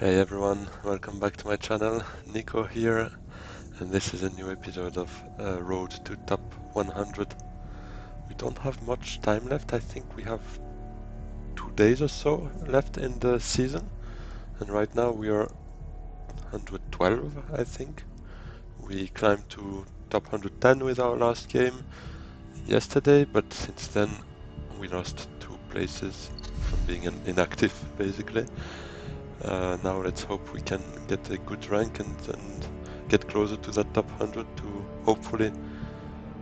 Hey everyone, welcome back to my channel. Nico here, and this is a new episode of Road to Top 100. We don't have much time left. I think we have 2 days or so left in the season, and right now we are 112, I think. We climbed to top 110 with our last game yesterday, but since then we lost 2 places from being inactive, basically. Now let's hope we can get a good rank and get closer to that top 100 to hopefully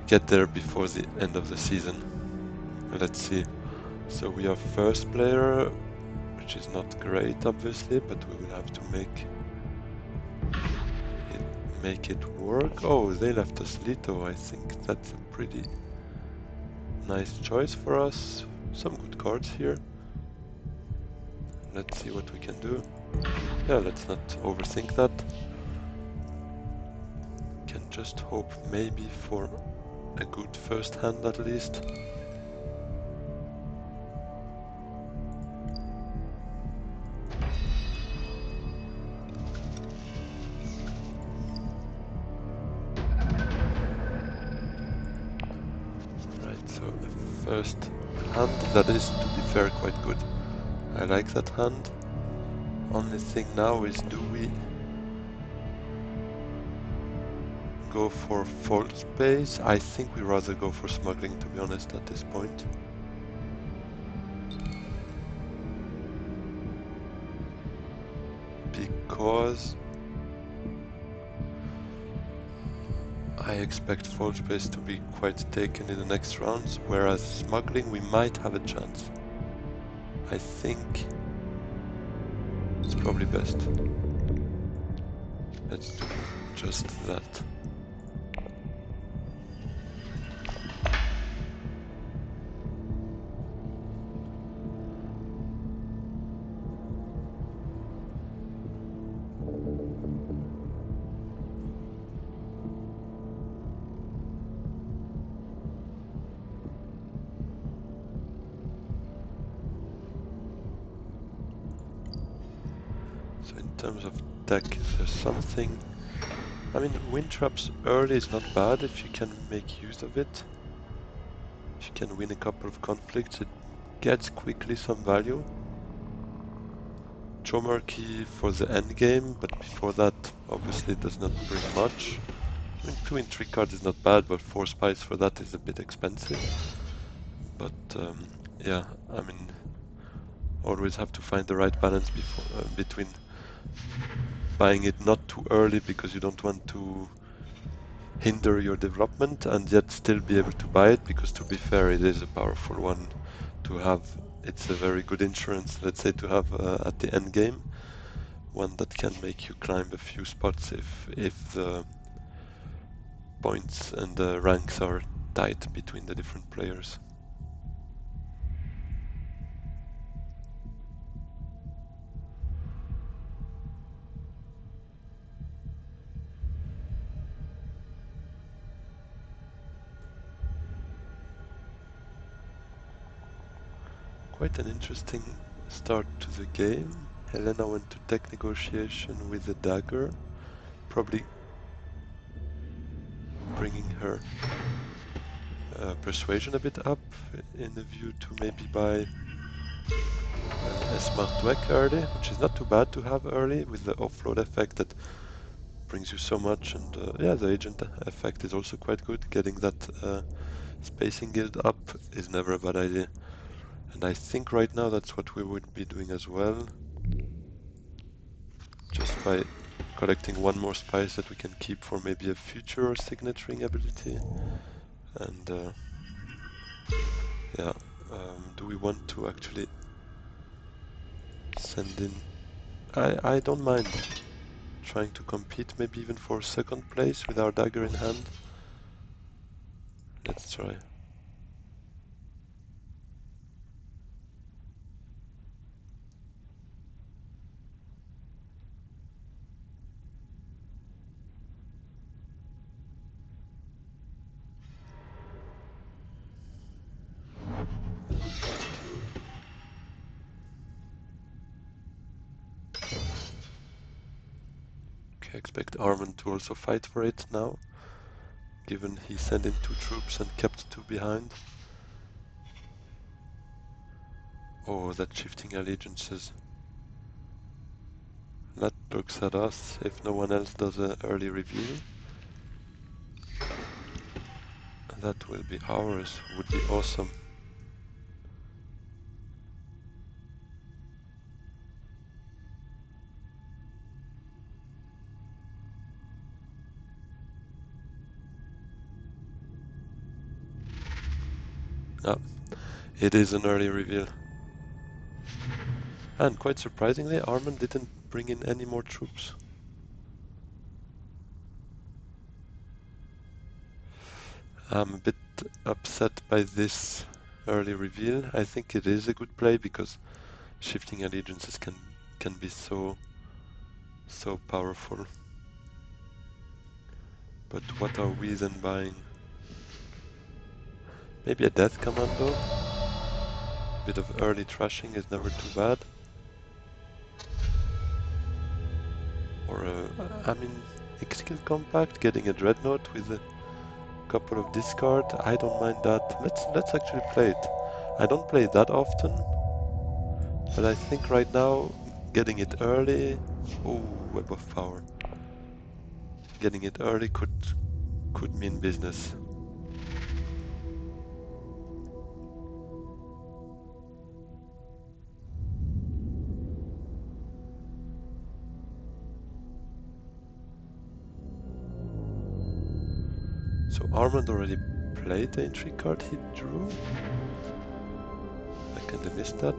get there before the end of the season. Let's see. So we are first player, which is not great obviously, but we will have to make it work. Oh, they left us Lito. I think that's a pretty nice choice for us. Some good cards here. Let's see what we can do. Yeah, let's not overthink that. Can just hope maybe for a good first hand at least. Right, so a first hand that is, to be fair, quite good. I like that hand. Only thing now is, do we go for fold space? I think we rather go for smuggling, to be honest, at this point. Because I expect fold space to be quite taken in the next rounds, whereas smuggling we might have a chance. I think it's probably best. Let's do just that. So in terms of deck, is there something... I mean, wind traps early is not bad if you can make use of it. If you can win a couple of conflicts, it gets quickly some value. Chomarchy for the end game, but before that, obviously it does not bring much. I mean, 2 in 3 cards is not bad, but 4 spice for that is a bit expensive. But yeah, I mean, always have to find the right balance between buying it not too early because you don't want to hinder your development and yet still be able to buy it, because to be fair, it is a powerful one to have. It's a very good insurance, let's say, to have at the end game. One that can make you climb a few spots if the points and the ranks are tight between the different players. Quite an interesting start to the game. Helena went to tech negotiation with the dagger, probably bringing her persuasion a bit up in the view to maybe buy a smart dweck early, which is not too bad to have early with the offload effect that brings you so much, and yeah, the agent effect is also quite good. Getting that spacing guild up is never a bad idea. And I think right now that's what we would be doing as well. Just by collecting one more spice that we can keep for maybe a future signaturing ability. And yeah, do we want to actually send in... I don't mind trying to compete maybe even for second place with our dagger in hand. Let's try. I expect Armand to also fight for it now, given he sent in 2 troops and kept 2 behind. Oh, that shifting allegiances. That looks at us if no one else does an early reveal. That will be ours, would be awesome. Ah, it is an early reveal. And quite surprisingly, Armand didn't bring in any more troops. I'm a bit upset by this early reveal. I think it is a good play because shifting allegiances can be so powerful. But what are we then buying? Maybe a death commando? A bit of early trashing is never too bad. Or I mean, X-Kill Compact, getting a Dreadnought with a couple of discard, I don't mind that. Let's actually play it. I don't play it that often, but I think right now getting it early, oh, Web of Power. Getting it early could mean business. So Armand already played the entry card he drew. I kinda missed that.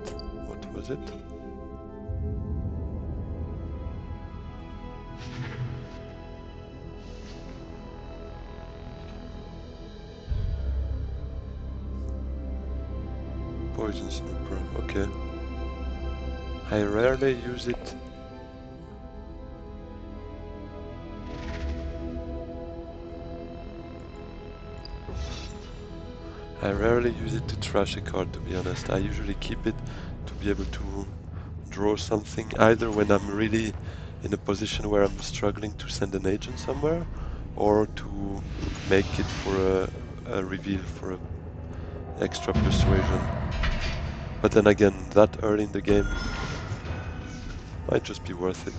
What was it? Poison Snooper, okay. I rarely use it. I rarely use it to trash a card, to be honest. I usually keep it to be able to draw something either when I'm really in a position where I'm struggling to send an agent somewhere, or to make it for a reveal for a extra persuasion. But then again, that early in the game might just be worth it.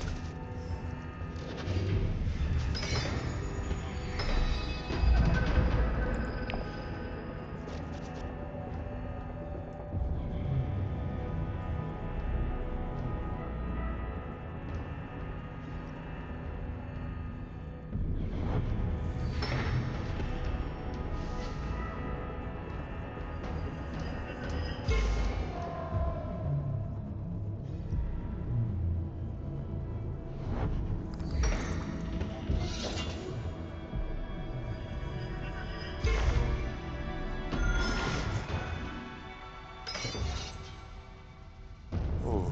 Oh,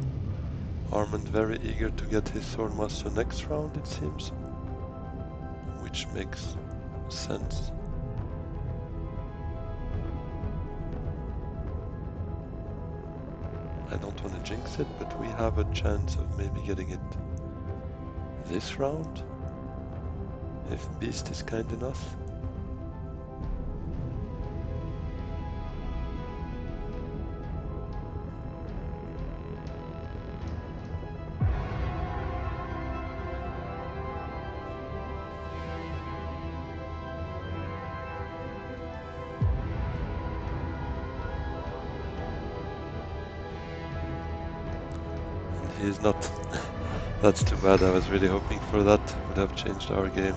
Armand very eager to get his Swordmaster next round, it seems. Which makes sense. I don't want to jinx it, but we have a chance of maybe getting it this round, if Beast is kind enough. And he is not. That's too bad, I was really hoping for that. Would have changed our game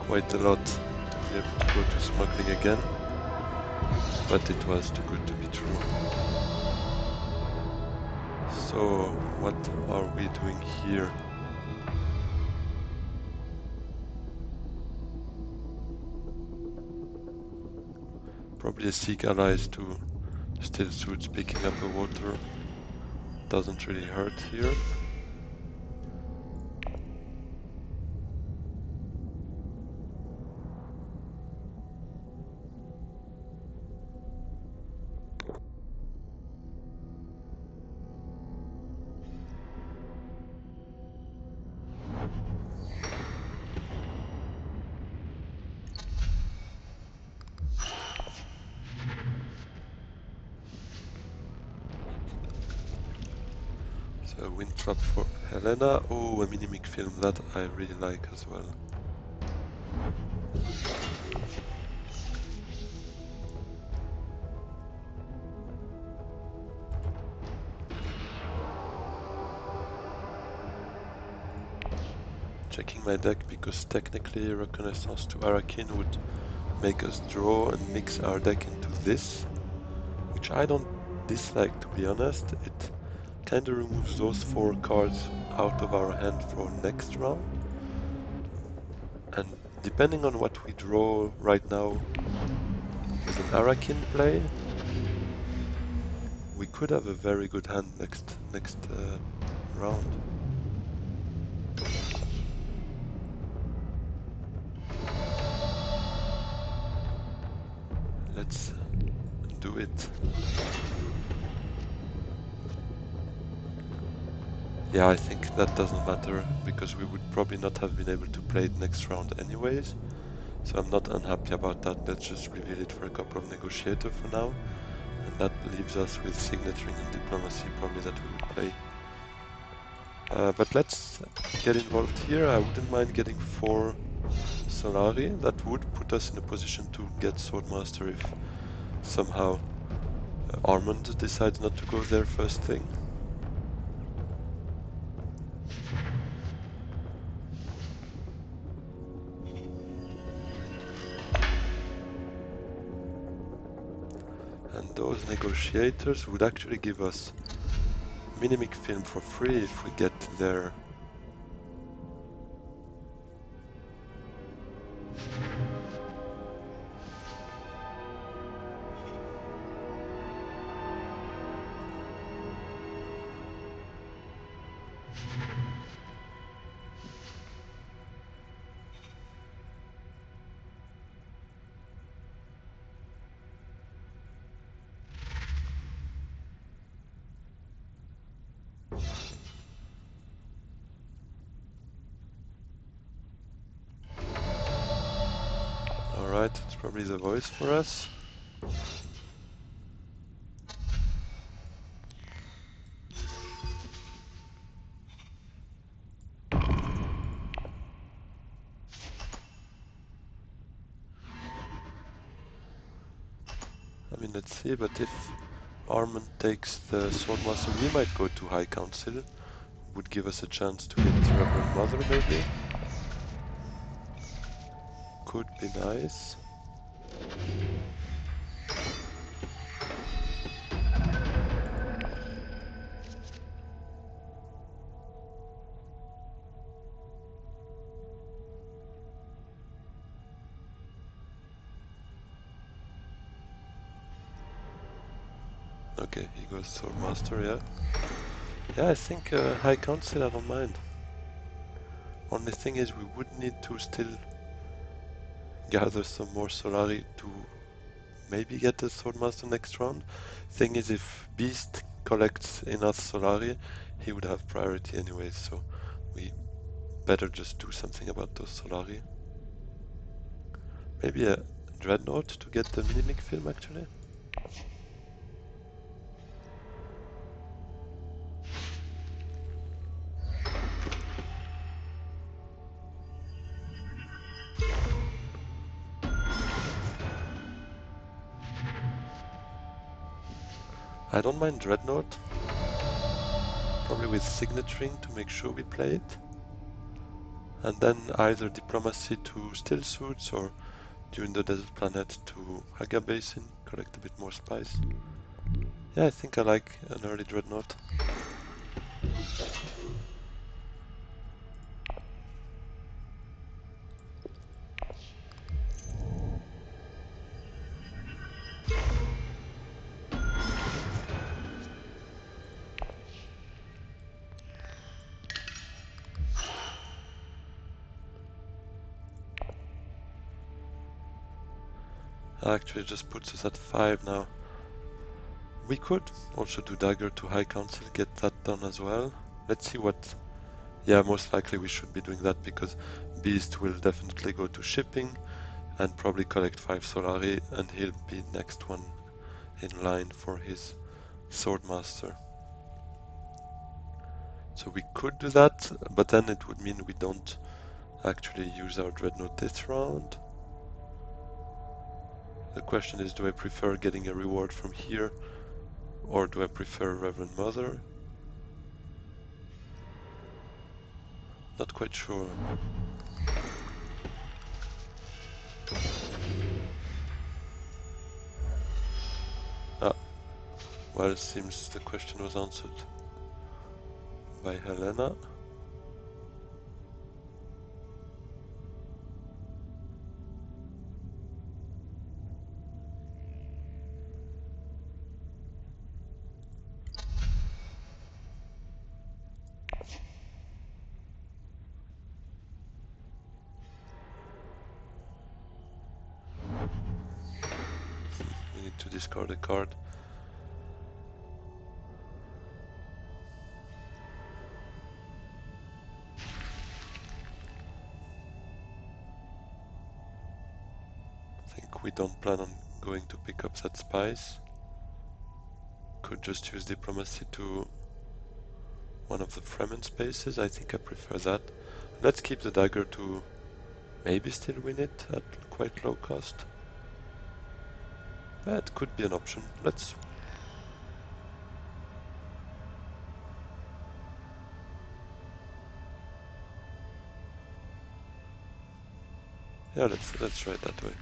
quite a lot to be able to go to smuggling again. But it was too good to be true. So, what are we doing here? Probably a Seek allies to Still Suits picking up a water. Doesn't really hurt here. So a wind trap for Helena. Oh, a minimic film that I really like as well. Checking my deck because technically Reconnaissance to Arakin would make us draw and mix our deck into this, which I don't dislike, to be honest. It kind of removes those 4 cards out of our hand for next round. And depending on what we draw right now with an Arakin play, we could have a very good hand next round. Let's do it. Yeah, I think that doesn't matter because we would probably not have been able to play it next round anyways. So I'm not unhappy about that. Let's just reveal it for a couple of negotiators for now. And that leaves us with signaturing and diplomacy probably that we would play. But let's get involved here. I wouldn't mind getting 4 Solari. That would put us in a position to get Swordmaster if somehow Armand decides not to go there first thing. And those negotiators would actually give us minimic film for free if we get there. Alright, it's probably the voice for us. I mean, let's see, but if Armand takes the Swordmaster, we might go to High Council. Would give us a chance to get Reverend Mother, maybe. Could be nice. Okay, he goes Swordmaster, yeah. Yeah, I think High Council, I don't mind. Only thing is we would need to still gather some more Solari to maybe get the Swordmaster next round. Thing is, if Beast collects enough Solari, he would have priority anyways, so we better just do something about those Solari. Maybe a Dreadnought to get the minimic film actually? I don't mind Dreadnought. Probably with signaturing to make sure we play it. And then either Diplomacy to Still Suits or Dune the Desert Planet to Haga Basin, collect a bit more spice. Yeah, I think I like an early Dreadnought. Actually just puts us at 5 now. We could also do Dagger to High Council, get that done as well. Let's see what... Yeah, most likely we should be doing that because Beast will definitely go to shipping and probably collect 5 Solari and he'll be next one in line for his Swordmaster. So we could do that, but then it would mean we don't actually use our Dreadnought this round. The question is, do I prefer getting a reward from here, or do I prefer Reverend Mother? Not quite sure. Ah, well, it seems the question was answered by Helena. We need to discard a card. I think we don't plan on going to pick up that spice. Could just use diplomacy to one of the Fremen spaces. I think I prefer that. Let's keep the dagger to maybe still win it at quite low cost. That could be an option. Let's. Yeah, let's try it that way.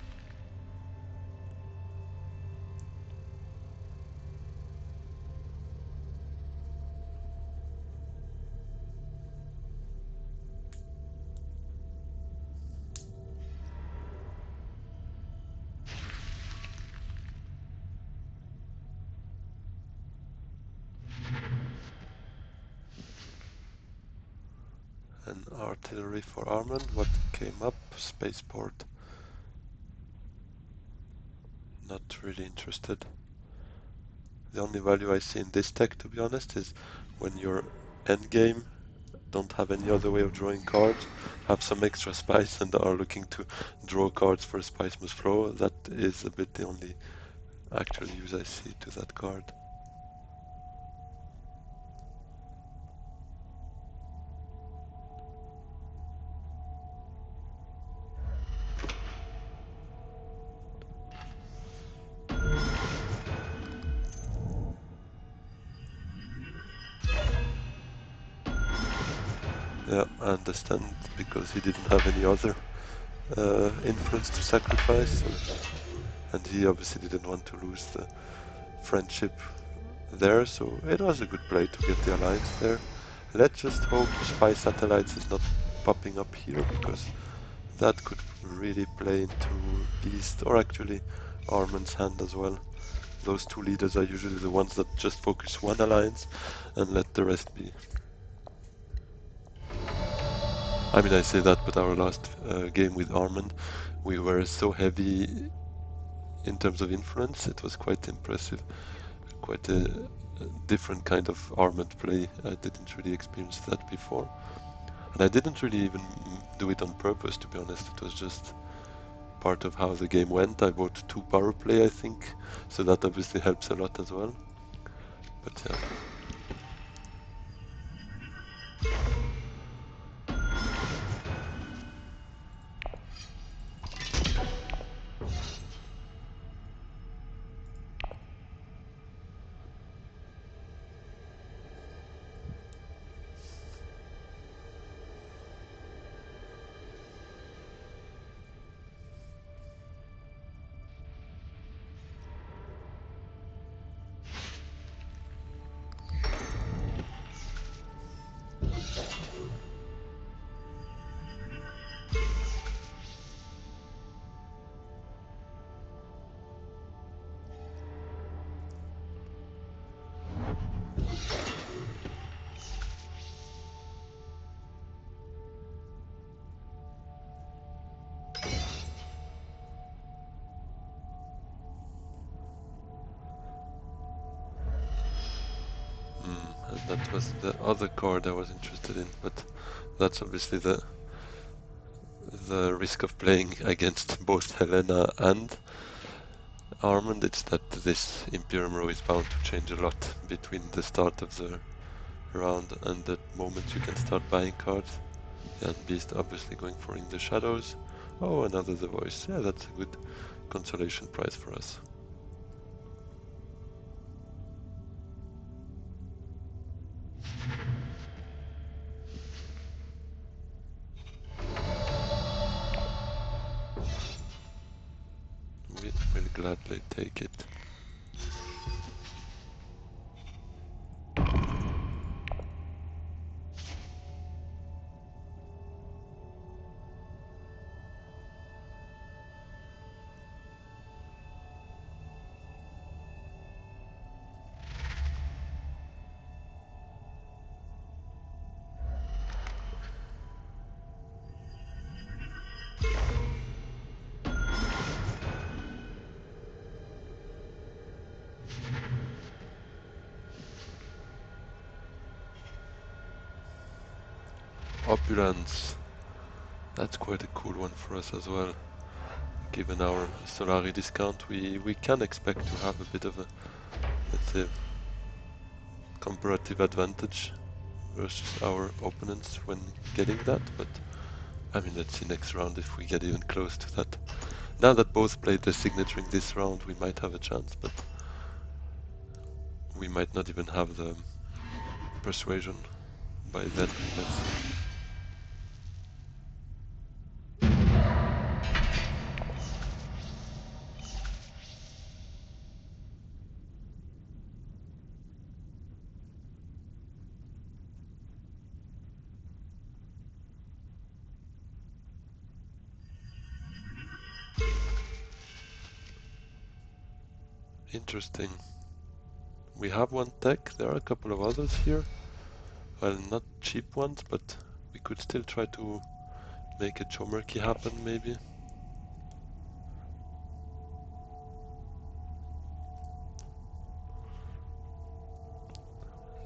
And artillery for Armand. What came up? Spaceport. Not really interested. The only value I see in this deck, to be honest, is when your endgame don't have any other way of drawing cards, have some extra spice and are looking to draw cards for Spice Must Flow. That is a bit the only actual use I see to that card. Yeah, I understand, because he didn't have any other influence to sacrifice, and he obviously didn't want to lose the friendship there, so it was a good play to get the alliance there. Let's just hope Spy Satellites is not popping up here, because that could really play into Beast, or actually Armand's hand as well. Those two leaders are usually the ones that just focus one alliance and let the rest be. I mean, I say that, but our last game with Armand, we were so heavy in terms of influence, it was quite impressive. Quite a different kind of Armand play. I didn't really experience that before. And I didn't really even do it on purpose, to be honest. It was just part of how the game went. I bought 2 power play, I think, so that obviously helps a lot as well. But yeah. And that was the other card I was interested in, but that's obviously the risk of playing against both Helena and Armand. It's that this Imperium row is bound to change a lot between the start of the round and the moment you can start buying cards. And Beast obviously going for In the Shadows. Oh, another The Voice. Yeah, that's a good consolation prize for us. We will gladly take it. Opulence. That's quite a cool one for us as well. Given our Solari discount, we can expect to have a bit of a, let's say, comparative advantage versus our opponents when getting that, but I mean, let's see next round if we get even close to that. Now that both played the signature in this round, we might have a chance, but we might not even have the persuasion by then. Let's see. Interesting. We have one deck, there are a couple of others here. Well, not cheap ones, but we could still try to make a Chomerky happen, maybe.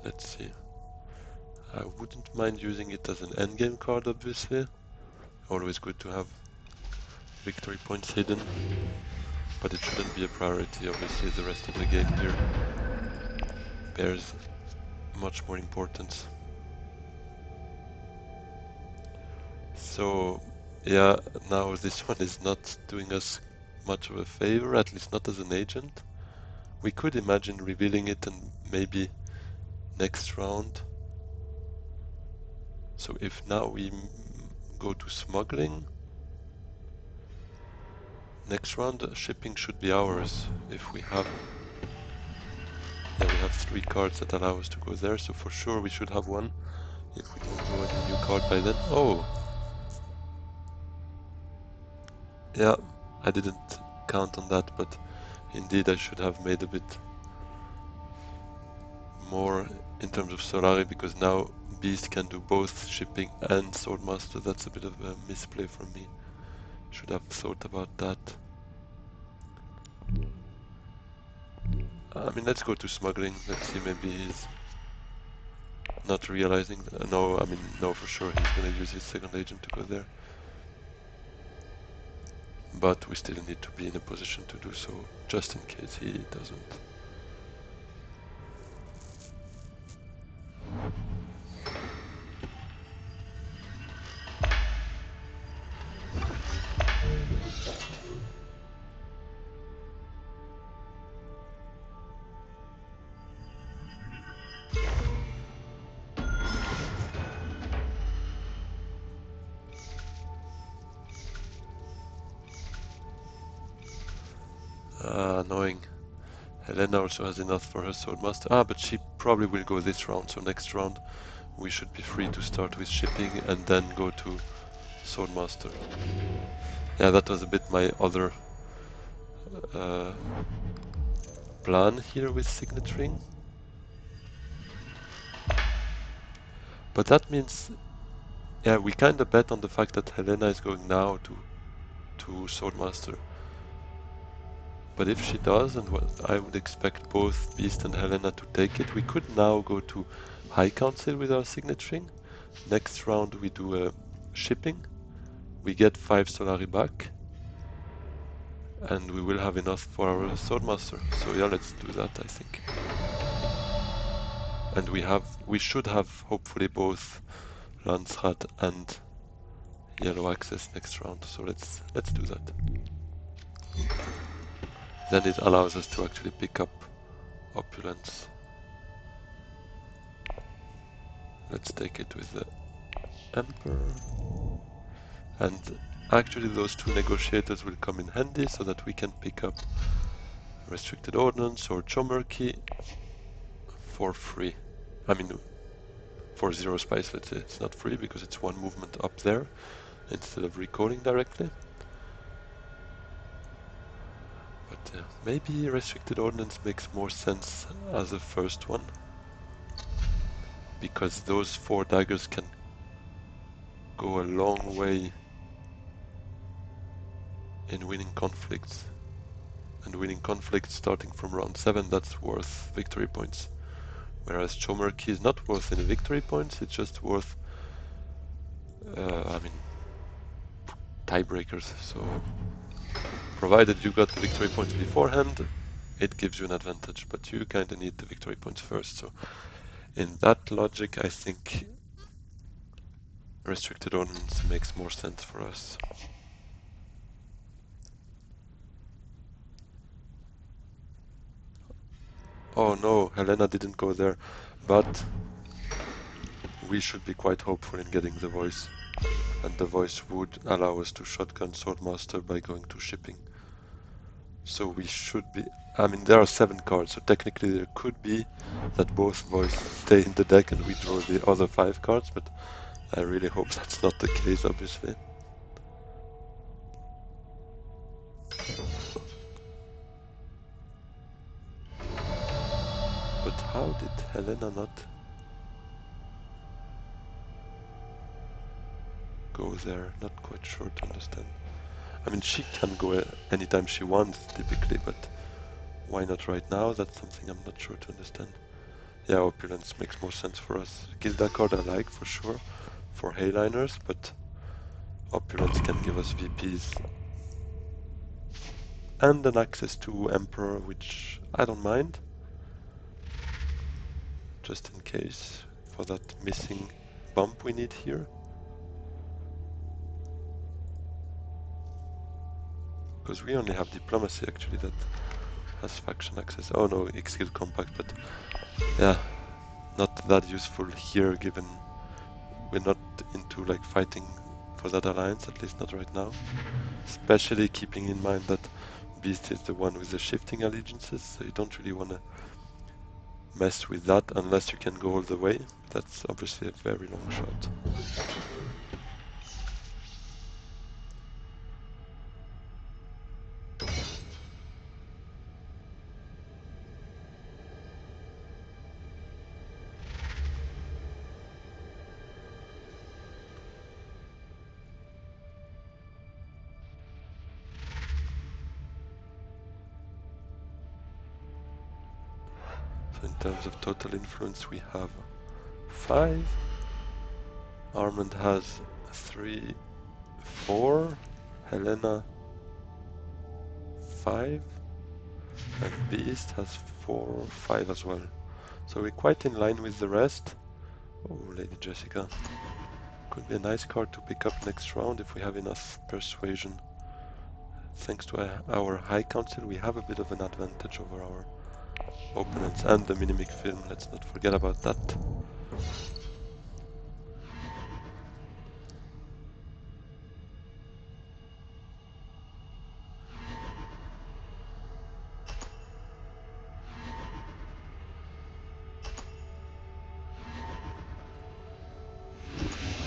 Let's see. I wouldn't mind using it as an endgame card, obviously. Always good to have victory points hidden, but it shouldn't be a priority. Obviously, the rest of the game here bears much more importance. So, yeah, now this one is not doing us much of a favor, at least not as an agent. We could imagine revealing it and maybe next round. So if now we go to smuggling, next round shipping should be ours. If we have, yeah, we have 3 cards that allow us to go there, so for sure we should have one. If we don't draw any new card by then. Oh, yeah, I didn't count on that, but indeed I should have made a bit more in terms of Solari, because now Beast can do both shipping and Swordmaster. That's a bit of a misplay from me. Should have thought about that. I mean, let's go to smuggling. Let's see, maybe he's not realizing. No, I mean, no, for sure he's going to use his second agent to go there. But we still need to be in a position to do so, just in case he doesn't. Annoying. Helena also has enough for her Swordmaster. But she probably will go this round, so next round we should be free to start with shipping and then go to Swordmaster. Yeah, that was a bit my other plan here with signaturing. But that means, yeah, we kind of bet on the fact that Helena is going now to Swordmaster. But if she does, and what I would expect both Beast and Helena to take it, we could now go to High Council with our signaturing. Next round we do a shipping. We get 5 Solari back. And we will have enough for our Swordmaster. So yeah, let's do that, I think. And we should have hopefully both Landsrat and yellow access next round. So let's do that. Then it allows us to actually pick up opulence. Let's take it with the Emperor. And actually those two negotiators will come in handy so that we can pick up restricted ordnance or Chomerky for free. I mean, for 0 spice, let's say. It's not free because it's one movement up there instead of recalling directly. But maybe restricted ordnance makes more sense as a first one, because those 4 daggers can go a long way in winning conflicts. And winning conflicts starting from round 7, that's worth victory points. Whereas Chomerky is not worth any victory points, it's just worth, I mean, tiebreakers. So, provided you got the victory points beforehand, it gives you an advantage, but you kind of need the victory points first. So, in that logic, I think restricted ordnance makes more sense for us. Oh no, Helena didn't go there, but we should be quite hopeful in getting the voice. And the voice would allow us to shotgun Swordmaster by going to shipping. So we should be... I mean, there are 7 cards, so technically there could be that both voice stay in the deck and we draw the other 5 cards, but I really hope that's not the case, obviously. But how did Helena not go there? Not quite sure to understand. I mean, she can go anytime she wants, typically, but why not right now? That's something I'm not sure to understand. Yeah, Opulence makes more sense for us. Gilda card I like, for sure, for Hayliners, but Opulence can give us VPs. And an access to Emperor, which I don't mind. Just in case, for that missing bump we need here. Because we only have Diplomacy, actually, that has faction access. Oh no, X-Skill Compact, but yeah, not that useful here, given we're not into like fighting for that alliance, at least not right now. Especially keeping in mind that Beast is the one with the shifting allegiances, so you don't really want to mess with that unless you can go all the way. That's obviously a very long shot. So in terms of total influence, we have 5. Armand has 3, 4. Helena 5. And Beast has 4, 5 as well. So we're quite in line with the rest. Oh, Lady Jessica. Could be a nice card to pick up next round if we have enough persuasion. Thanks to our High Council, we have a bit of an advantage over our opponents and the Minimic film. Let's not forget about that.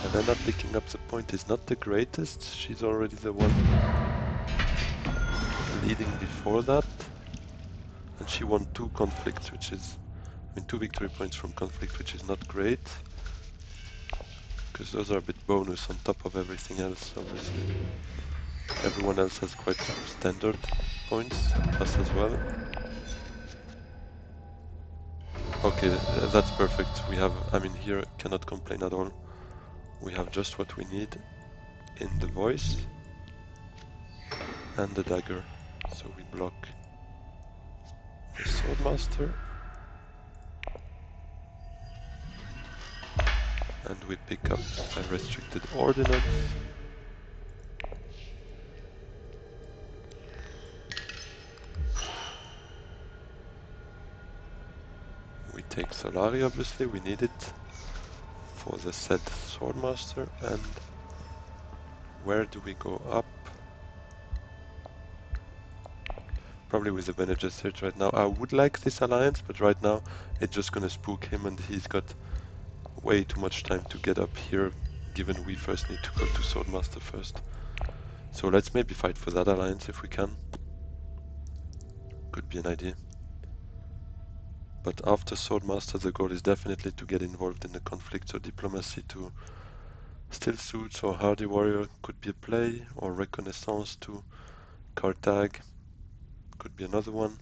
Helena picking up the point is not the greatest. She's already the one leading before that. And she won 2 conflicts, which is... I mean, 2 victory points from conflict, which is not great. Because those are a bit bonus on top of everything else, obviously. Everyone else has quite standard points, us as well. Okay, that's perfect. We have, I mean, here cannot complain at all. We have just what we need in the voice and the dagger. So we block the Swordmaster. And we pick up a restricted ordinance. We take Solari, obviously, we need it for the said Swordmaster. And where do we go up? Probably with the Bene Gesserit right now. I would like this alliance, but right now it's just gonna spook him and he's got way too much time to get up here, given we first need to go to Swordmaster first. So let's maybe fight for that alliance if we can. Could be an idea. But after Swordmaster, the goal is definitely to get involved in the conflict, so diplomacy to Still Suits or Hardy Warrior could be a play, or Reconnaissance to Carthage could be another one.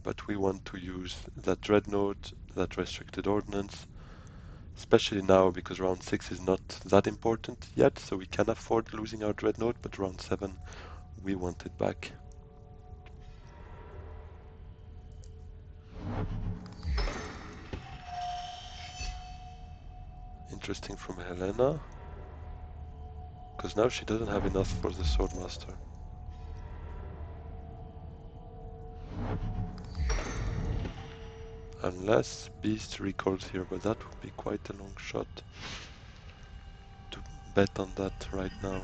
But we want to use that Dreadnought, that Restricted Ordnance, especially now because round 6 is not that important yet, so we can afford losing our Dreadnought, but round 7 we want it back. Interesting from Helena, because now she doesn't have enough for the Swordmaster. Unless Beast recalls here, but that would be quite a long shot to bet on that right now.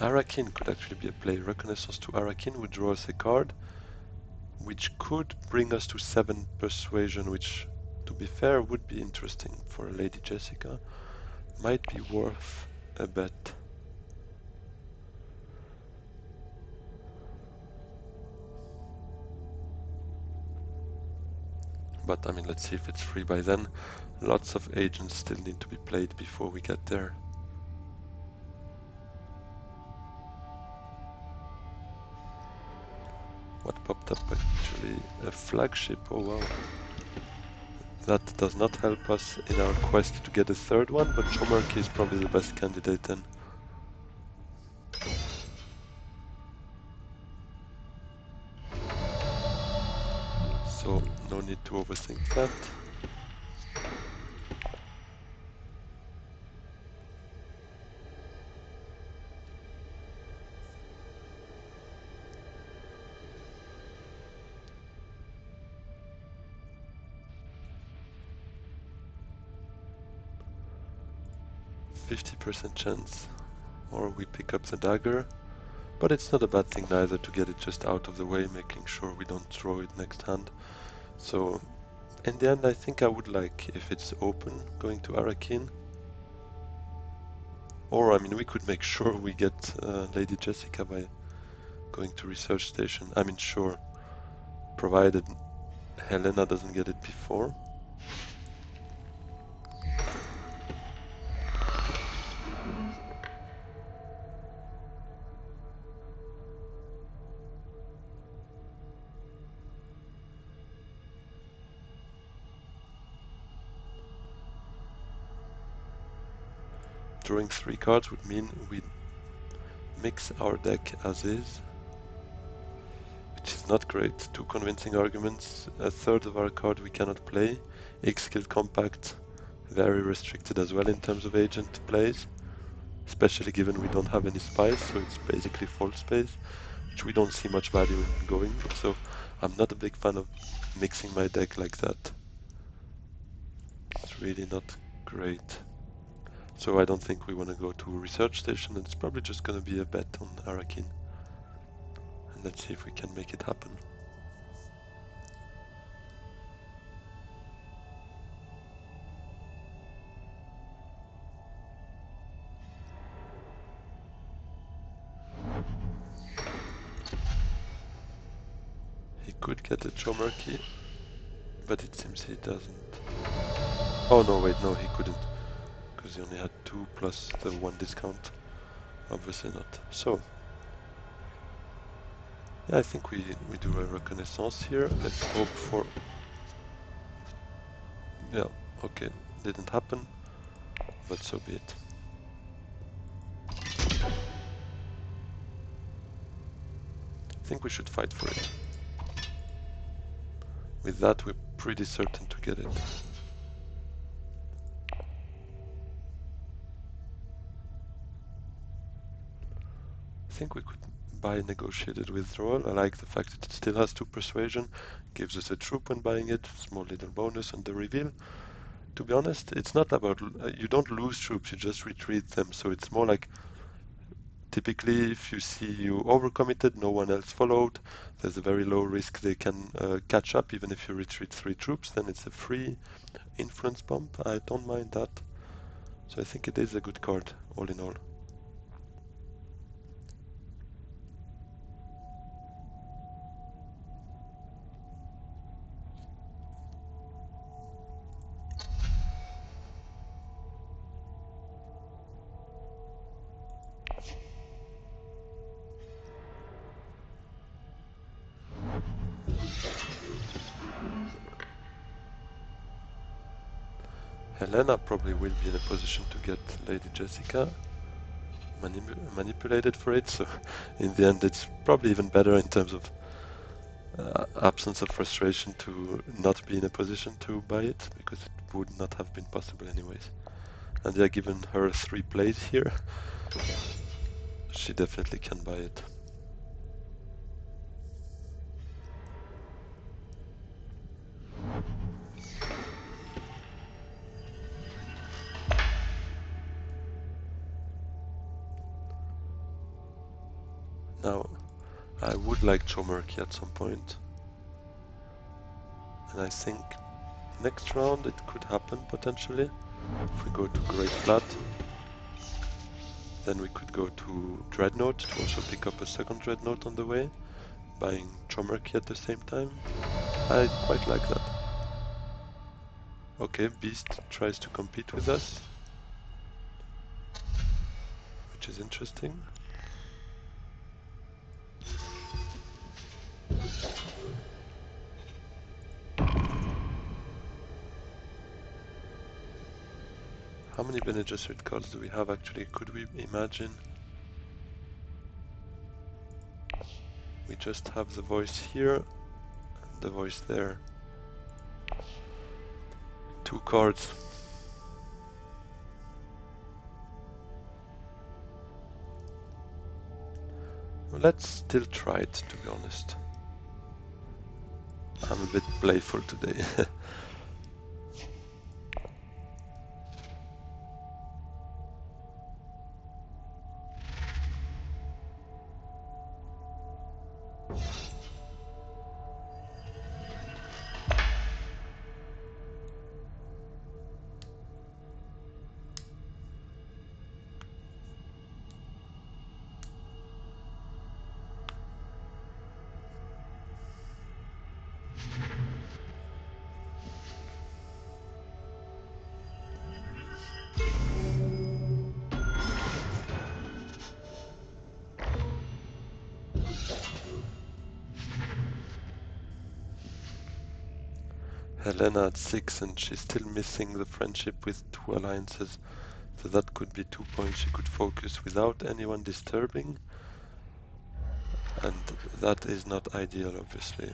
Arakin could actually be a play. Reconnaissance to Arakin would draw us a card, which could bring us to 7 persuasion, which, to be fair, would be interesting for Lady Jessica. Might be worth a bet. But I mean, let's see if it's free by then. Lots of agents still need to be played before we get there. What popped up actually? A flagship, oh wow. That does not help us in our quest to get a third one, but Chomarki is probably the best candidate then. So no need to overthink that. %50 chance, or we pick up the dagger, but it's not a bad thing neither to get it just out of the way, making sure we don't throw it next hand. So in the end, I think I would like if it's open going to Arakin. Or, I mean, we could make sure we get Lady Jessica by going to Research Station. I mean, sure, provided Helena doesn't get it before. Drawing 3 cards would mean we mix our deck as is, which is not great. 2 convincing arguments, a third of our card we cannot play. X-Skill Compact, very restricted as well in terms of agent plays, especially given we don't have any spies, so it's basically full space, which we don't see much value in going, so I'm not a big fan of mixing my deck like that. It's really not great. So I don't think we want to go to a Research Station, and it's probably just going to be a bet on Arakin. And let's see if we can make it happen. He could get a Chomarki, but it seems he doesn't. Oh no, wait, no, he couldn't, because he only had 2 plus the 1 discount. Obviously not. So, yeah, I think we do a Reconnaissance here. Let's hope for... Yeah, okay, didn't happen. but so be it. I think we should fight for it. With that, we're pretty certain to get it. I think we could buy negotiated withdrawal. I like the fact that it still has 2 persuasion, gives us a troop when buying it, small little bonus on the reveal. To be honest, it's not about, you don't lose troops, you just retreat them, so it's more like, typically if you see you overcommitted, no one else followed, there's a very low risk they can catch up even if you retreat 3 troops, then it's a free influence bump. I don't mind that. So I think it is a good card, all in all. Helena probably will be in a position to get Lady Jessica manipulated for it, so in the end it's probably even better in terms of absence of frustration to not be in a position to buy it, because it would not have been possible anyways. And yeah, given her 3 plays here, she definitely can buy it. Now, I would like Chomerky at some point, and I think next round it could happen potentially. If we go to Great Flat, then we could go to Dreadnought to also pick up a second Dreadnought on the way, buying Chomerky at the same time. I quite like that. Okay, Beast tries to compete with us, which is interesting. How many Bene Gesserit cards do we have actually? Could we imagine? We just have the voice here, and the voice there. 2 cards. Well, let's still try it, to be honest. I'm a bit playful today. Helena at 6, and she's still missing the friendship with 2 alliances. So that could be 2 points she could focus without anyone disturbing. And that is not ideal, obviously.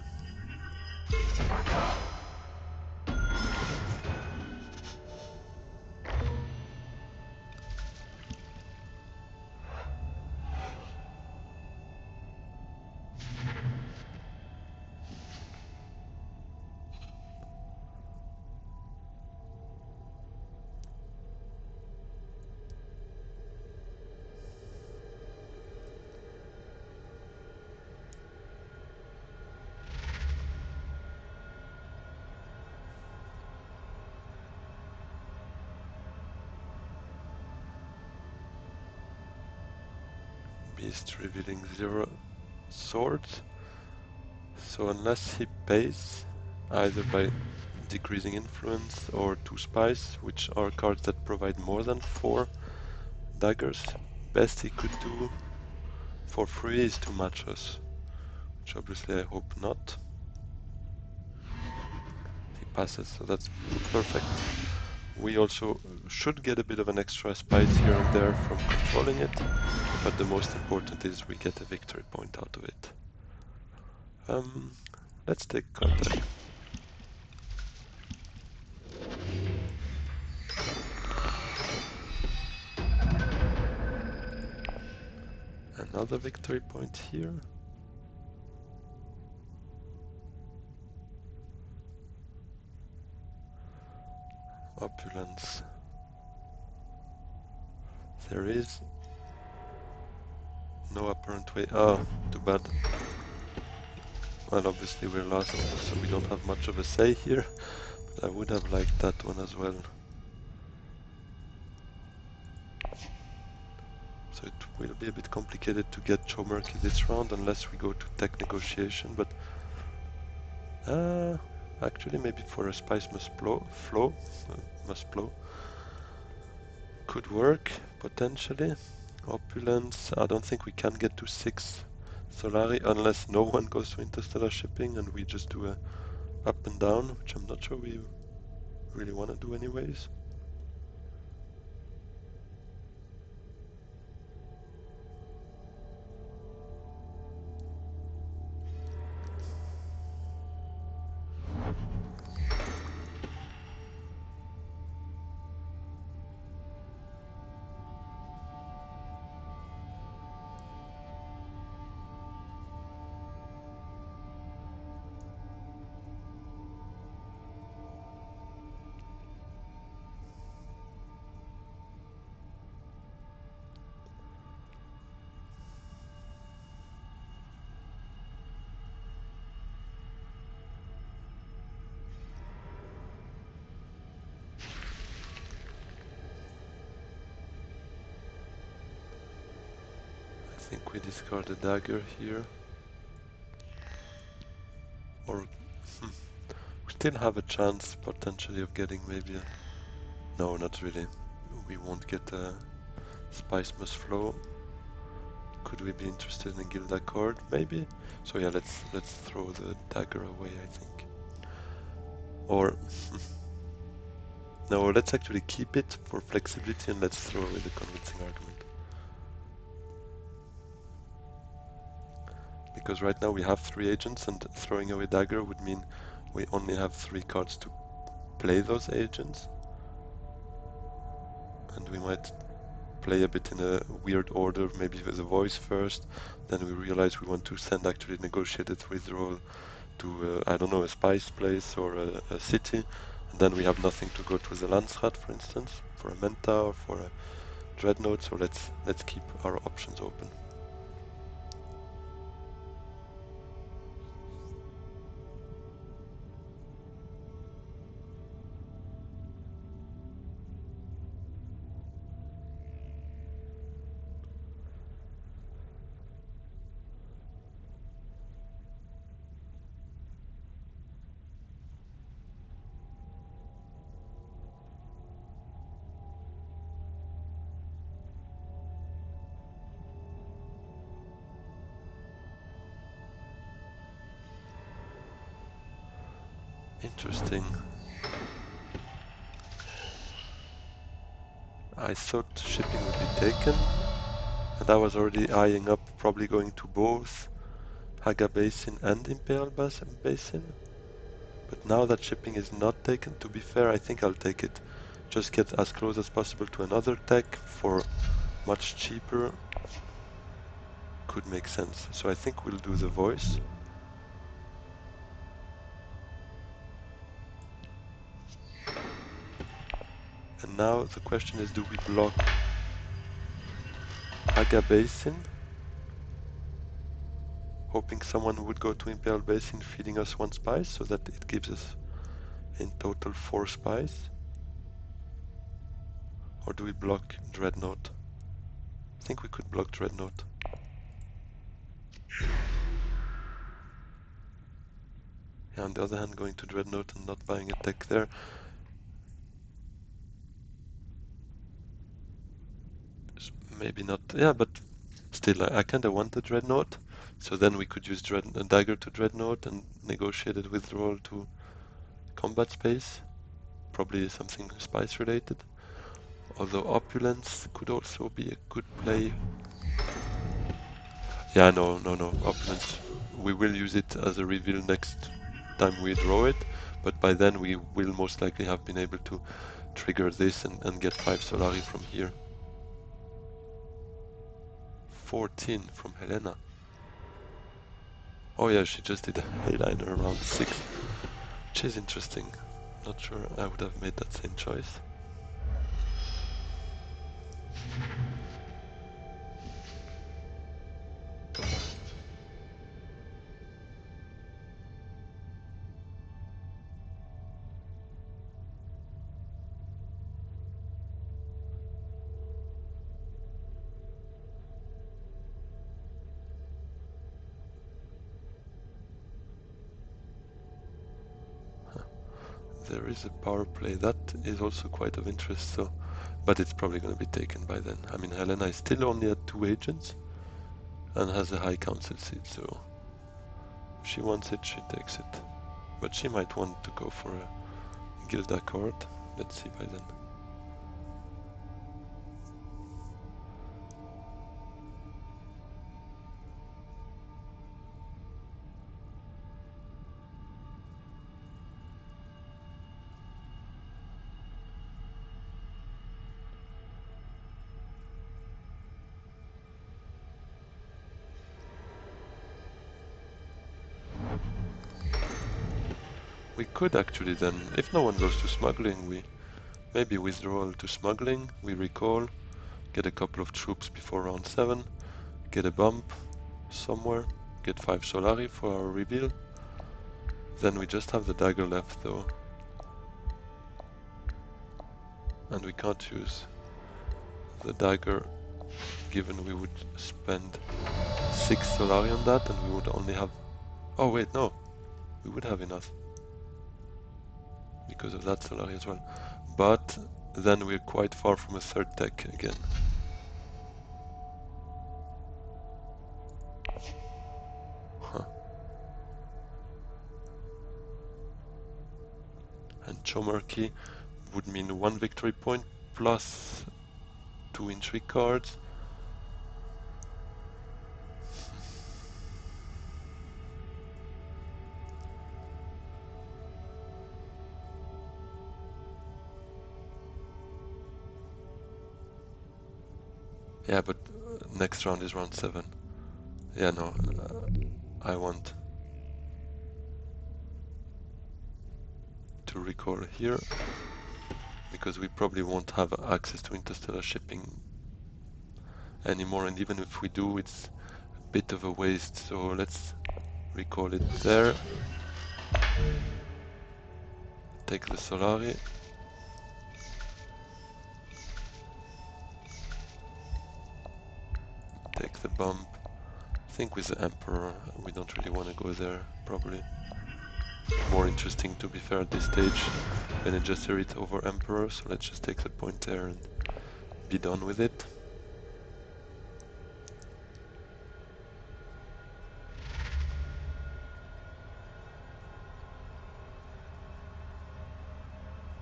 Beast revealing 0 swords. So unless he pays, either by decreasing influence or 2 spies, which are cards that provide more than 4 daggers, best he could do for free is to match us, which obviously I hope not. He passes, so that's perfect. We also should get a bit of an extra spice here and there from controlling it, but the most important is we get a victory point out of it. Let's take contact. Another victory point here. Opulence. There is no apparent way. Oh, too bad. Well, obviously we're lost, so we don't have much of a say here. But I would have liked that one as well. So it will be a bit complicated to get Chomerky this round unless we go to tech negotiation, but actually maybe for a spice must flow could work potentially. Opulence, I don't think we can get to 6 Solari unless no one goes to interstellar shipping and we just do a up and down, which I'm not sure we really want to do anyways. I think we discard a dagger here. Or we still have a chance potentially of getting maybe a... No, not really. We won't get a spice must flow. Could we be interested in guild accord? Maybe. So yeah, let's throw the dagger away, I think. Or no, let's actually keep it for flexibility and let's throw away the convincing argument. Because right now we have 3 agents and throwing away dagger would mean we only have 3 cards to play those agents. And we might play a bit in a weird order, maybe with a voice first, then we realize we want to send actually negotiated withdrawal to, I don't know, a spice place or a city, and then we have nothing to go to the Landsrat, for instance, for a Menta or for a Dreadnought, so let's keep our options open. Interesting. I thought shipping would be taken, and I was already eyeing up probably going to both Haga Basin and Imperial Basin. But now that shipping is not taken, to be fair, I think I'll take it. Just get as close as possible to another tech for much cheaper. Could make sense. So I think we'll do the voice. And now the question is, do we block Haga Basin? Hoping someone would go to Imperial Basin feeding us 1 spice so that it gives us in total 4 spice. Or do we block Dreadnought? I think we could block Dreadnought. Yeah, on the other hand, going to Dreadnought and not buying a tech there. Maybe not. Yeah, but still, I kind of want the Dreadnought. So then we could use a dagger to Dreadnought and negotiated withdrawal to combat space. probably something spice related. Although Opulence could also be a good play. Yeah, no. Opulence, we will use it as a reveal next time we draw it, but by then we will most likely have been able to trigger this and get 5 Solari from here. 14 from Helena. Oh yeah, she just did a Hayliner around 6, which is interesting. Not sure I would have made that same choice. There is a power play that is also quite of interest, so, but it's probably going to be taken by then. I mean, Helena is still only at 2 agents and has a high council seat, so if she wants it, she takes it. But she might want to go for a guild accord. Let's see by then. We could actually then, if no one goes to smuggling, we maybe withdraw to smuggling, we recall, get a couple of troops before round 7, get a bump somewhere, get 5 Solari for our reveal. Then we just have the dagger left though. And we can't use the dagger given we would spend 6 Solari on that and we would only have... Oh wait, no. We would have enough. Because of that Solari as well. But then we're quite far from a third deck again. Huh. And Chomarchy would mean 1 victory point plus 2 intrigue cards. Yeah, but next round is round 7. Yeah, no, I want to recall here because we probably won't have access to interstellar shipping anymore, and even if we do, it's a bit of a waste, so let's recall it there. Take the Solari. Take the bump. I think with the Emperor, we don't really want to go there, probably. More interesting, to be fair, at this stage, Bene Gesserit over Emperor, so let's just take the point there and be done with it.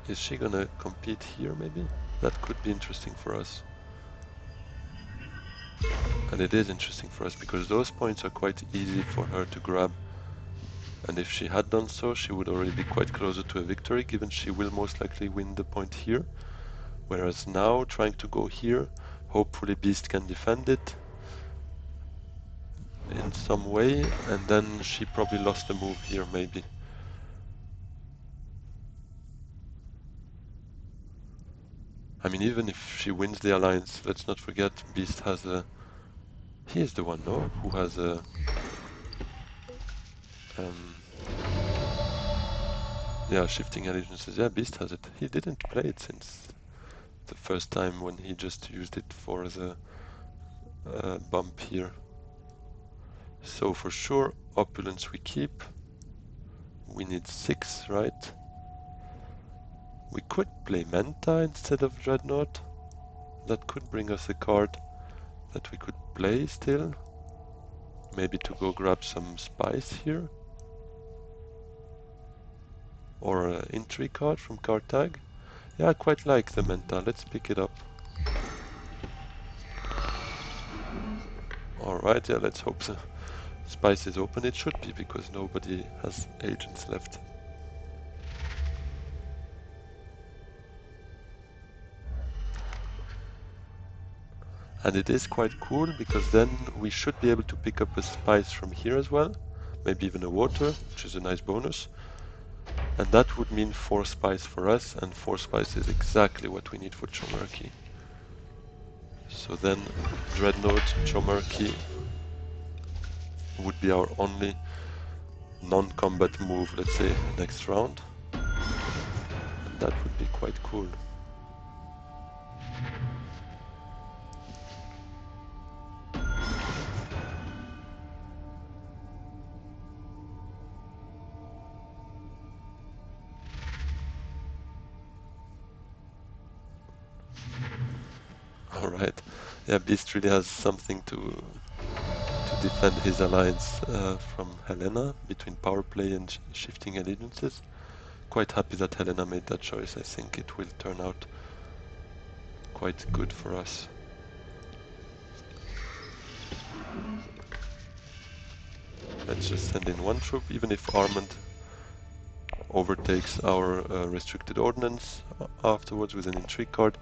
Is she gonna compete here, maybe? That could be interesting for us. And it is interesting for us, because those points are quite easy for her to grab. And if she had done so, she would already be quite closer to a victory, given she will most likely win the point here. Whereas now, trying to go here, hopefully Beast can defend it in some way, and then she probably lost the move here, maybe. I mean, even if she wins the alliance, let's not forget Beast has a... He is the one, no? Who has a... yeah, shifting allegiances. Yeah, Beast has it. He didn't play it since the first time when he just used it for the bump here. So for sure, Opulence we keep. We need 6, right? We could play Manta instead of Dreadnought. That could bring us a card that we could play still. Maybe to go grab some spice here. Or an intrigue card from card tag. Yeah, I quite like the Menta. Let's pick it up. Alright, yeah, let's hope the spice is open. It should be, because nobody has agents left. And it is quite cool, because then we should be able to pick up a spice from here as well. Maybe even a water, which is a nice bonus. And that would mean 4 spice for us, and 4 spice is exactly what we need for Chomerky. So then Dreadnought, Chomerky would be our only non-combat move, let's say, next round. And that would be quite cool. Alright. Yeah, Beast really has something to defend his alliance from Helena between power play and shifting allegiances. Quite happy that Helena made that choice. I think it will turn out quite good for us. Let's just send in 1 troop, even if Armand overtakes our restricted ordnance afterwards with an intrigue card.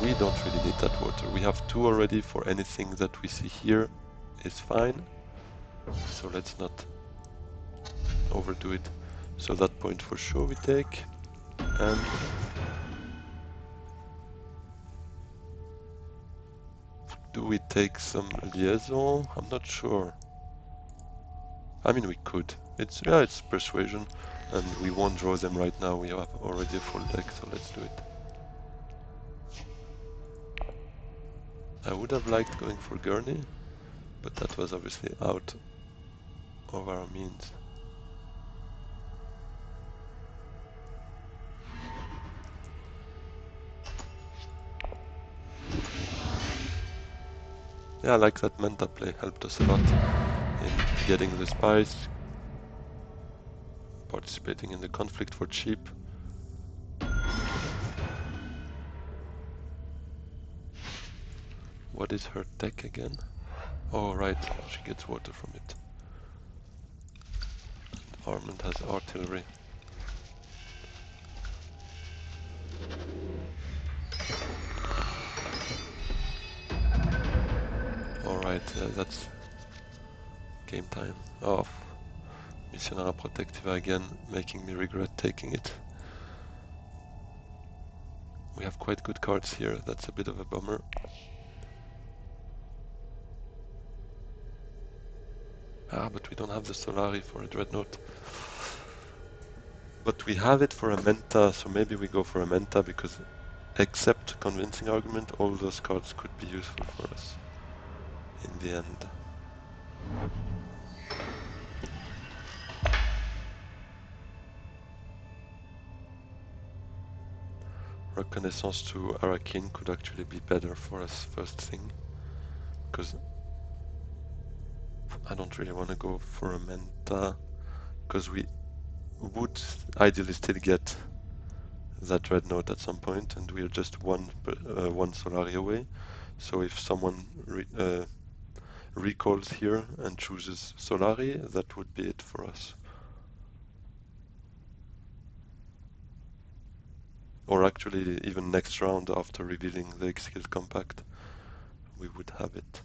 We don't really need that water. We have 2 already. For anything that we see here is fine. So let's not overdo it. So that point for sure we take. And do we take some liaison? I'm not sure. I mean, we could. It's persuasion, and we won't draw them right now. We have already a full deck, so let's do it. I would have liked going for Gurney, but that was obviously out of our means. Yeah, I like that Menta play. Helped us a lot in getting the spice, participating in the conflict for cheap. What is her tech again? Oh, right, she gets water from it. Armand has artillery. Alright, that's game time. Oh, Missionara Protectiva again, making me regret taking it. We have quite good cards here, that's a bit of a bummer. Ah, but we don't have the Solari for a Dreadnought. But we have it for a Menta, so maybe we go for a Menta, because except convincing argument, all those cards could be useful for us in the end. Reconnaissance to Arakin could actually be better for us first thing, because I don't really want to go for a Menta, because we would ideally still get that Dreadnought at some point, and we are just one Solari away. So if someone recalls here and chooses Solari, that would be it for us. Or actually, even next round after revealing the Exiled Compact, we would have it.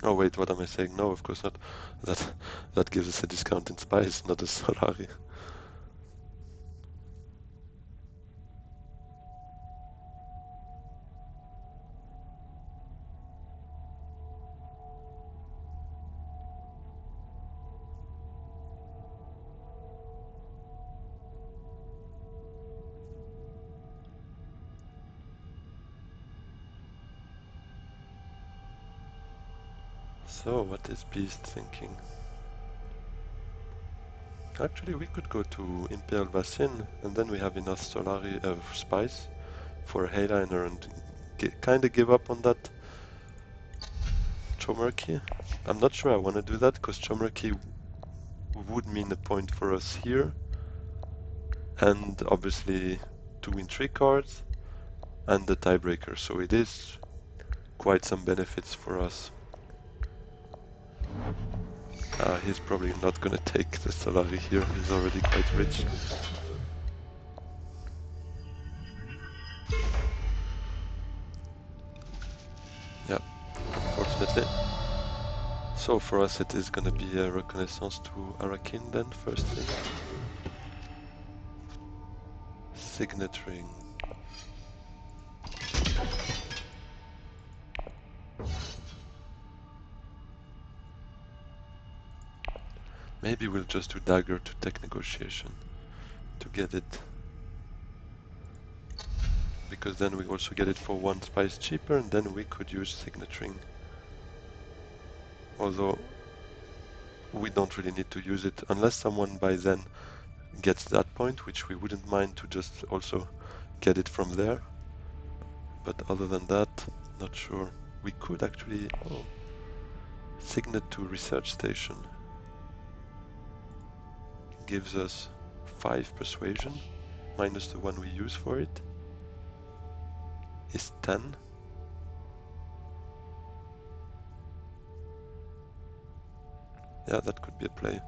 Oh wait, what am I saying? No, of course not. That gives us a discount in spice, not a Solari. So, what is Beast thinking? Actually, we could go to Imperial Basin, and then we have enough Solari spice for a Hayliner and kind of give up on that Chomerky. I'm not sure I want to do that, because Chomerky would mean a point for us here. and obviously to win 3 cards and the tiebreaker, so it is quite some benefits for us. He's probably not gonna take the Solari here, he's already quite rich. Yeah, unfortunately. So for us it is gonna be a reconnaissance to Arakin then, first thing. Signaturing. Maybe we'll just do dagger to tech negotiation to get it. Because then we also get it for 1 spice cheaper, and then we could use signaturing. Although we don't really need to use it unless someone by then gets that point, which we wouldn't mind to just also get it from there. But other than that, not sure. We could actually signet to research station. Gives us 5 persuasion minus the one we use for it is 10. Yeah, that could be a play.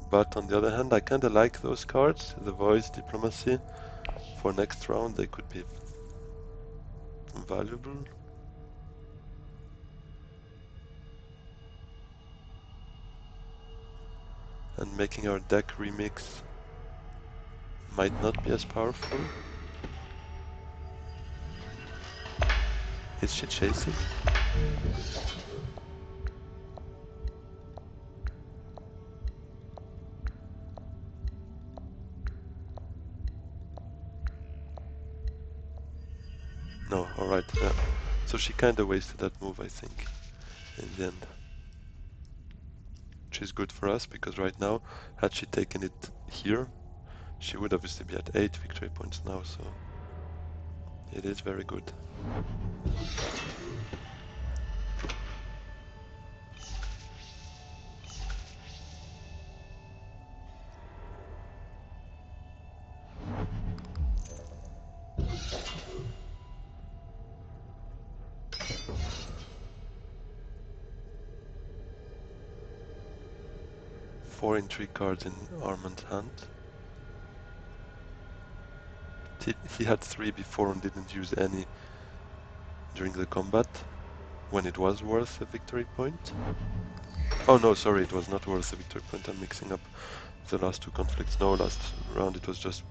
But on the other hand, I kinda like those cards, the voice, diplomacy. For next round they could be valuable. And making our deck remix might not be as powerful. Is she chasing? No, alright, yeah. So she kinda wasted that move, I think, in the end. Which is good for us, because right now, had she taken it here, she would obviously be at 8 victory points now, so it is very good. Four intrigue cards in Armand's hand. He had 3 before and didn't use any during the combat, when it was worth a victory point. Oh no, sorry, it was not worth a victory point, I'm mixing up the last 2 conflicts. No, last round it was just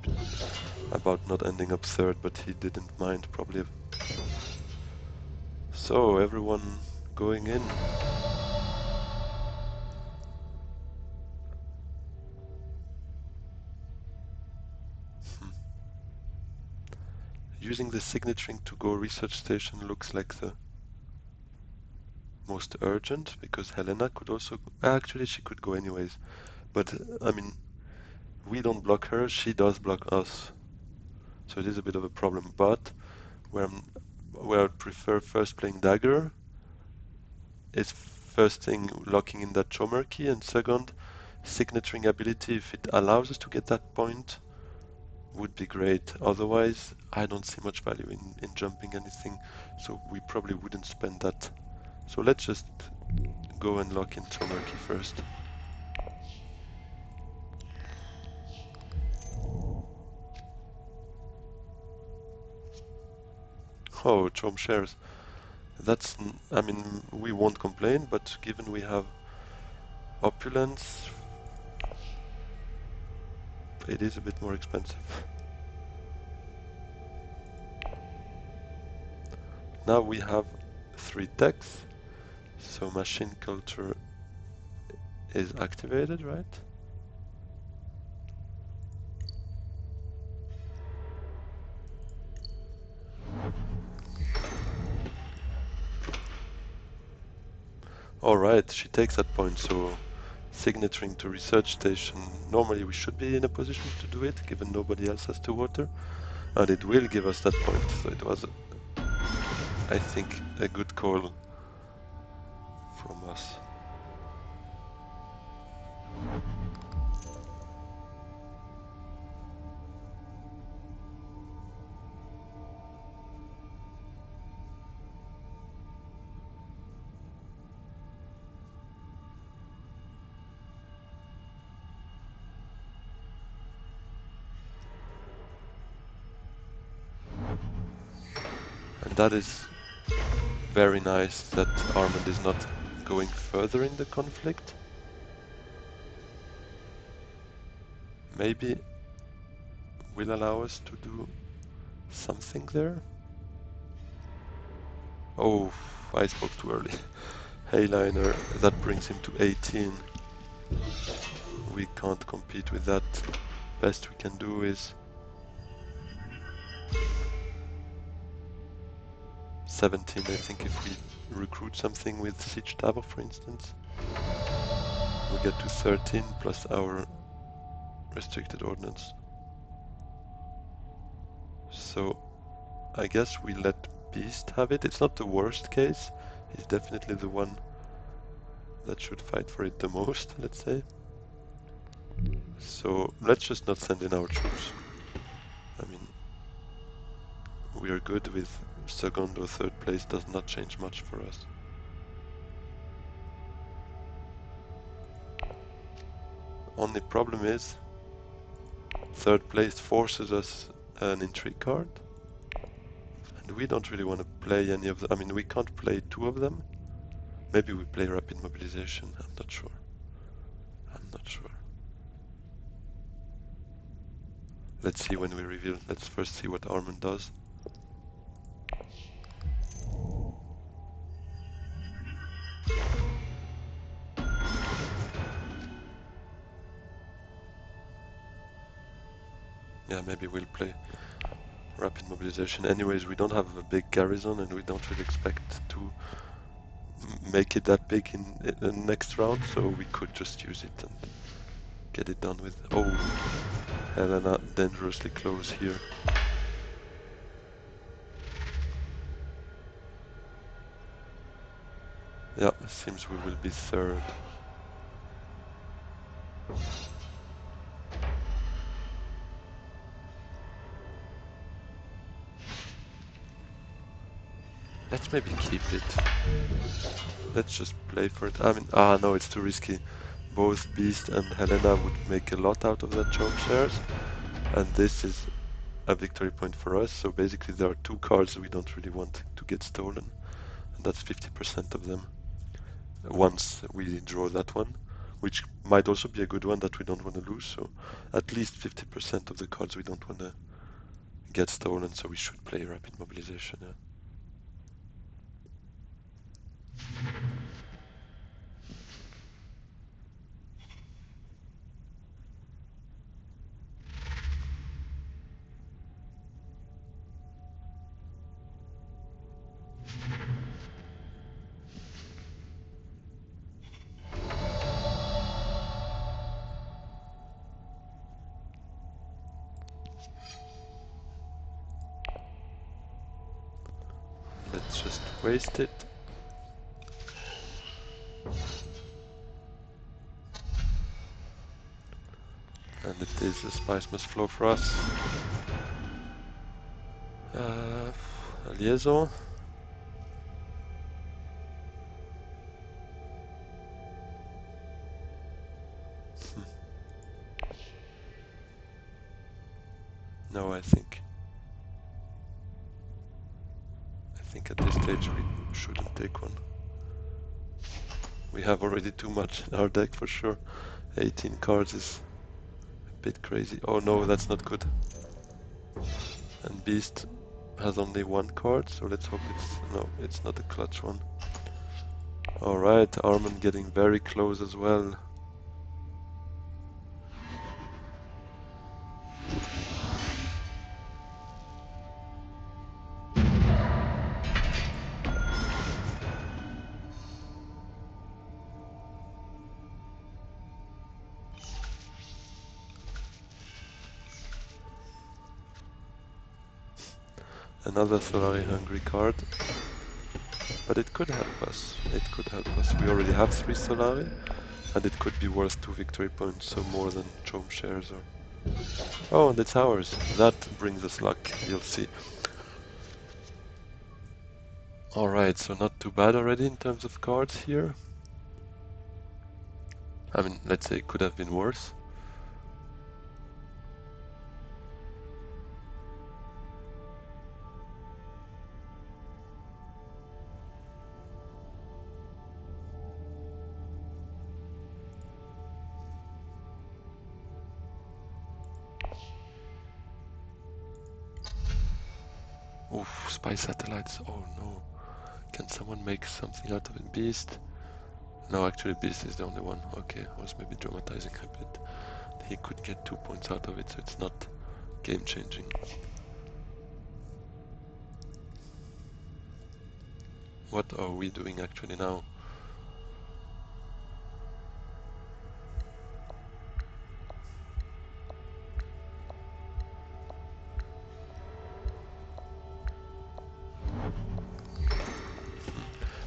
about not ending up 3rd, but he didn't mind, probably. So, everyone going in. Using the signaturing to go research station looks like the most urgent, because Helena could also... Actually, she could go anyways. But, I mean, we don't block her, she does block us. So it is a bit of a problem, but where I prefer first playing dagger is first thing locking in that Chomer key, and second, signaturing ability, if it allows us to get that point, would be great. Otherwise, I don't see much value in jumping anything, so we probably wouldn't spend that. So let's just go and lock in Chomer key first. Oh, Chom shares. That's, I mean, we won't complain, but given we have opulence, it is a bit more expensive. Now we have 3 techs, so machine culture is activated, right? Alright, she takes that point, so signaturing to research station, normally we should be in a position to do it, given nobody else has to water, and it will give us that point, so it was, I think, a good call from us. That is very nice that Armand is not going further in the conflict. Maybe will allow us to do something there. Oh, I spoke too early. Hayliner, that brings him to 18. We can't compete with that. Best we can do is 17. I think if we recruit something with Siege Tower, for instance, we get to 13 plus our restricted ordnance. So I guess we let Beast have it. It's not the worst case. He's definitely the one that should fight for it the most, let's say. So let's just not send in our troops. I mean, we are good with second or third place, does not change much for us. Only problem is third place forces us an intrigue card, and we don't really want to play any of them. I mean, we can't play two of them. Maybe we play rapid mobilization. I'm not sure. Let's see when we reveal. Let's first see what Armand does. Yeah, maybe we'll play rapid mobilization. Anyways, we don't have a big garrison and we don't really expect to make it that big in the next round, so we could just use it and get it done with. Oh, Helena dangerously close here. Yeah, seems we will be third. Let's maybe keep it. Let's just play for it. I mean, no, it's too risky. Both Beast and Helena would make a lot out of that Chome shares, and this is a victory point for us. So basically there are two cards we don't really want to get stolen, and that's 50% of them once we draw that one, which might also be a good one that we don't want to lose. So at least 50% of the cards we don't want to get stolen, so we should play rapid mobilization. Yeah. Let's just waste it. And it is a spice must flow for us. A liaison. No, I think at this stage we shouldn't take one. We have already too much in our deck for sure. 18 cards is a bit crazy. Oh no, that's not good. And Beast has only one card, so let's hope it's not a clutch one. Alright, Armand getting very close as well. Another Solari hungry card. But it could help us. We already have 3 Solari, and it could be worth 2 victory points, so more than Chome shares or... Oh, and it's ours. That brings us luck, you'll see. Alright, so not too bad already in terms of cards here. I mean, let's say it could have been worse. Oh, spy satellites. Oh no. Can someone make something out of it? Beast? No, actually Beast is the only one. Okay, I was maybe dramatizing a bit. He could get 2 points out of it, so it's not game changing. What are we doing actually now?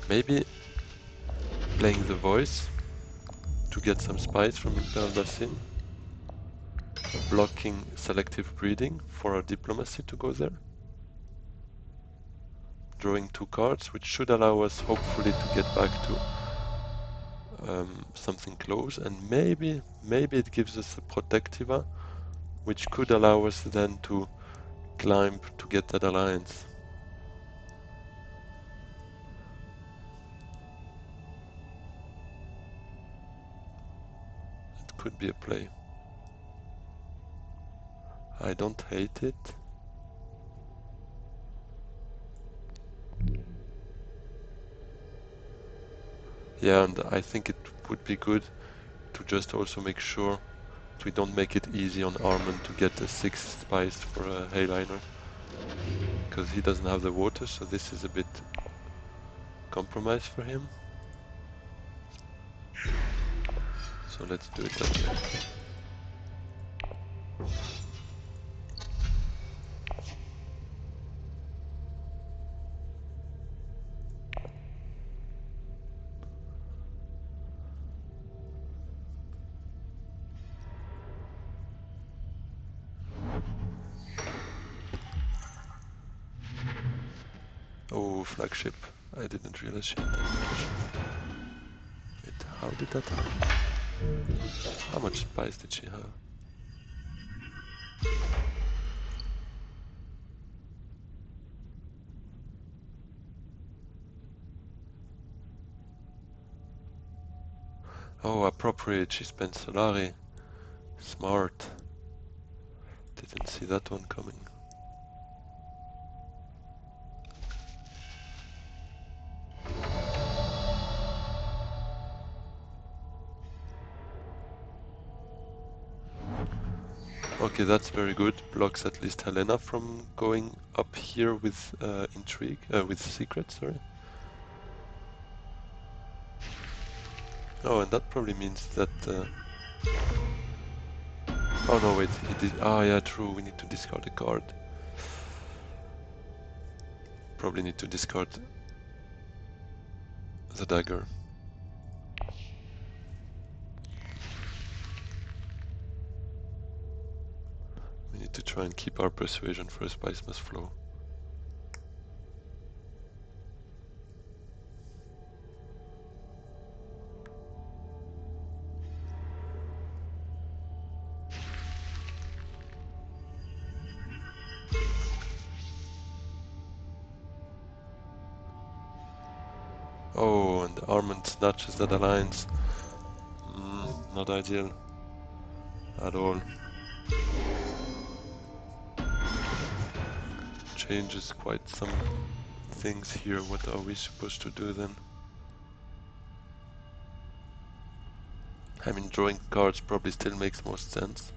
Maybe playing the voice to get some spies from Imperial Basin. Blocking selective breeding for our diplomacy to go there. Drawing 2 cards, which should allow us hopefully to get back to something close, and maybe it gives us a Protectiva, which could allow us then to climb to get that alliance. It could be a play. I don't hate it. Yeah, and I think it would be good to just also make sure we don't make it easy on Armand to get a 6 spice for a Hayliner, because he doesn't have the water, so this is a bit compromise for him. So let's do it that way. Oh, flagship. I didn't realize she had that much. Wait, how did that happen? How much spice did she have? Oh, appropriate, she spent Solari. Smart. Didn't see that one coming. Okay, that's very good. Blocks at least Helena from going up here with intrigue, with secret, sorry. Oh, and that probably means that... Oh no, wait, he did... Ah, yeah, true, we need to discard a card. Probably need to discard the dagger. We need to try and keep our persuasion for a spice must flow. Oh, and Armand snatches that alliance. Not ideal at all. Changes quite some things here. What are we supposed to do then? I mean, drawing cards probably still makes most sense.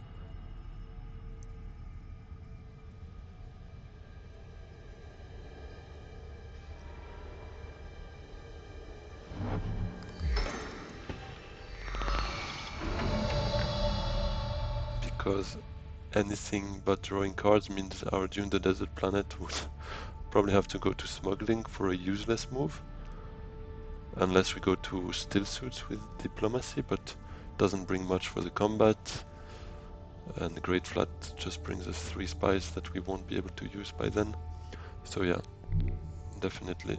Because anything but drawing cards means our Dune the Desert Planet would probably have to go to smuggling for a useless move. Unless we go to still suits with diplomacy, but doesn't bring much for the combat. And the Great Flat just brings us 3 spies that we won't be able to use by then. So yeah, definitely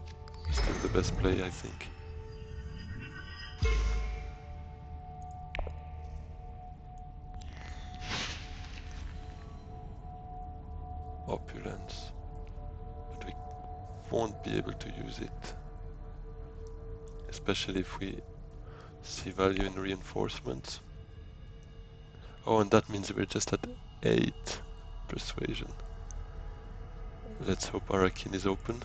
still the best play, I think. Opulence. But we won't be able to use it. Especially if we see value in reinforcements. Oh, and that means we're just at 8 persuasion. Let's hope Arakin is open.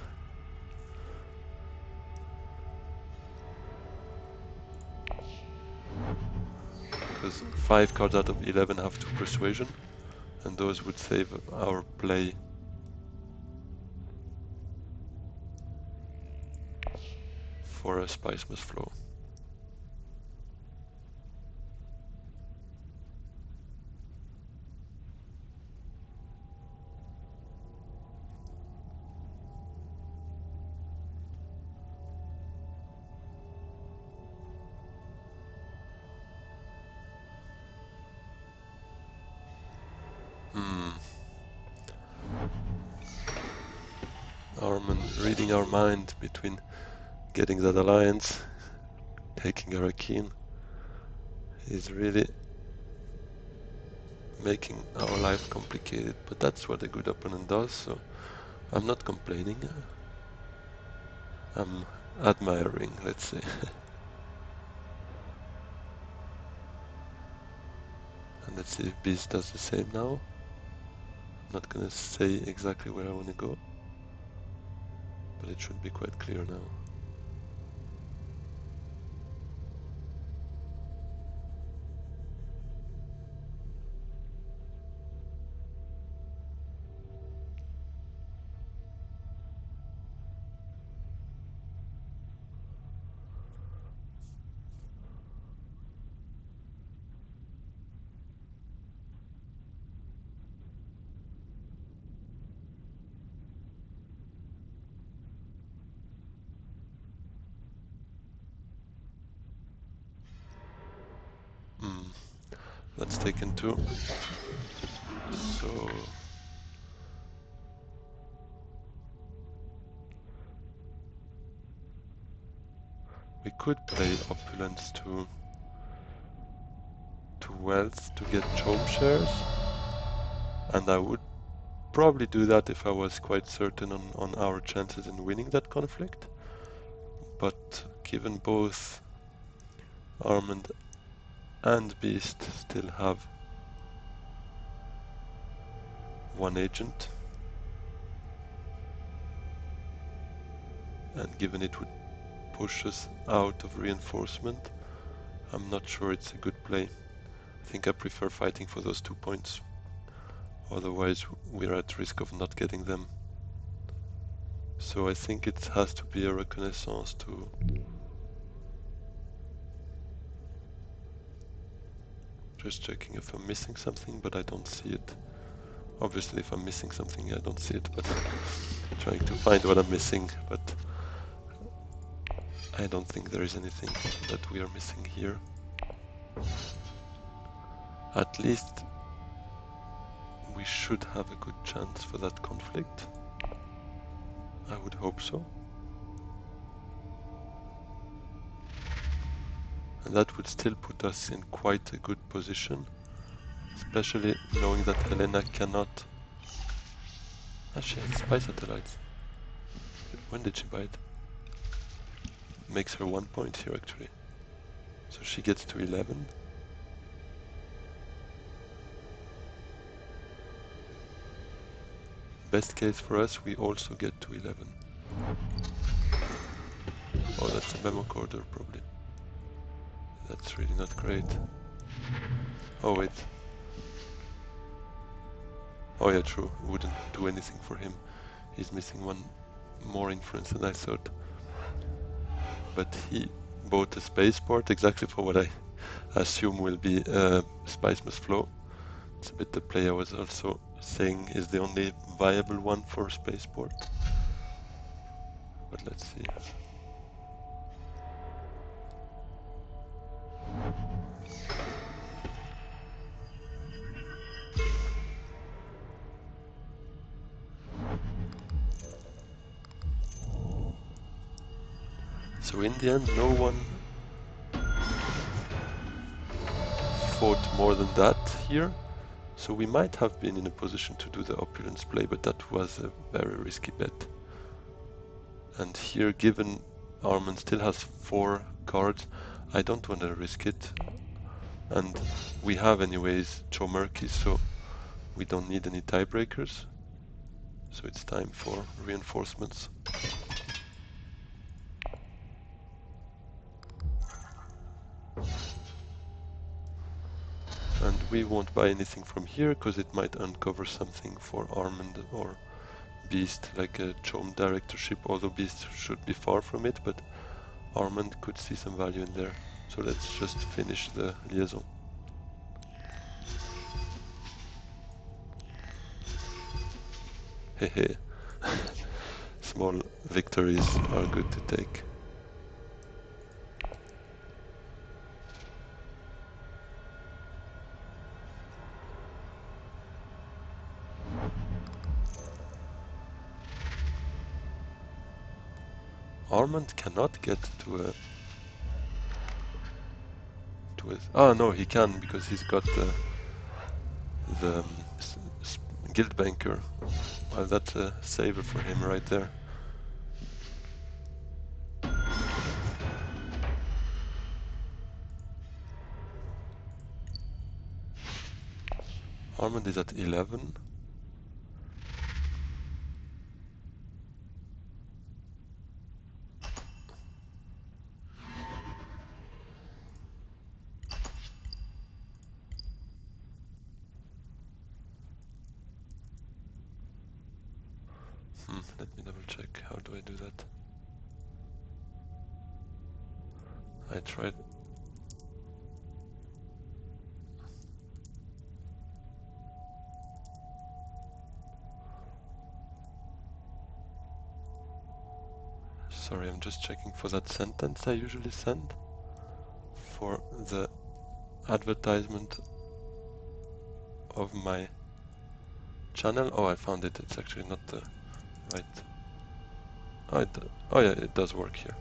Because 5 cards out of 11 have 2 persuasion, and those would save our play. For a Spice Must Flow. Armin reading our mind between getting that alliance, taking Arakin, is really making our life complicated, but that's what a good opponent does, so I'm not complaining. I'm admiring, let's say. And let's see if Beast does the same now. I'm not gonna say exactly where I want to go, but it should be quite clear now. That's taken 2. So we could play Opulence to Wealth to get Chome shares, and I would probably do that if I was quite certain on our chances in winning that conflict. But given both Armand and Beast still have 1 agent, and given it would push us out of reinforcement, I'm not sure it's a good play. I think I prefer fighting for those 2 points. Otherwise, we're at risk of not getting them. So I think it has to be a reconnaissance to... Just checking if I'm missing something, but I don't see it. Obviously, if I'm missing something, I don't see it, but trying to find what I'm missing, but I don't think there is anything that we are missing here. At least we should have a good chance for that conflict. I would hope so. And that would still put us in quite a good position, especially knowing that Helena cannot... Ah, she has spy satellites. When did she buy it? Makes her 1 point here, actually. So she gets to 11. Best case for us, we also get to 11. Oh, that's a memo corridor, probably. That's really not great. Oh, wait. Oh yeah, true. It wouldn't do anything for him. He's missing 1 more influence than I thought. But he bought a spaceport exactly for what I assume will be Spice Must Flow. It's a bit the play I was also saying is the only viable one for spaceport. But let's see. So in the end, no one fought more than that here. So we might have been in a position to do the opulence play, but that was a very risky bet. And here, given Armand still has 4 cards, I don't want to risk it. And we have anyways Chomerky, so we don't need any tiebreakers. So it's time for reinforcements. And we won't buy anything from here because it might uncover something for Armand or Beast, like a Chome directorship, although Beast should be far from it, but Armand could see some value in there. So let's just finish the liaison. Hehe. Small victories are good to take. Armand cannot get to a... Oh no, he can, because he's got the guild banker. Well, that's a saver for him right there. Armand is at 11. Let me double check. How do I do that? I tried. Sorry, I'm just checking for that sentence I usually send for the advertisement of my channel. Oh, I found it. It's actually not the right. Oh yeah, it does work here.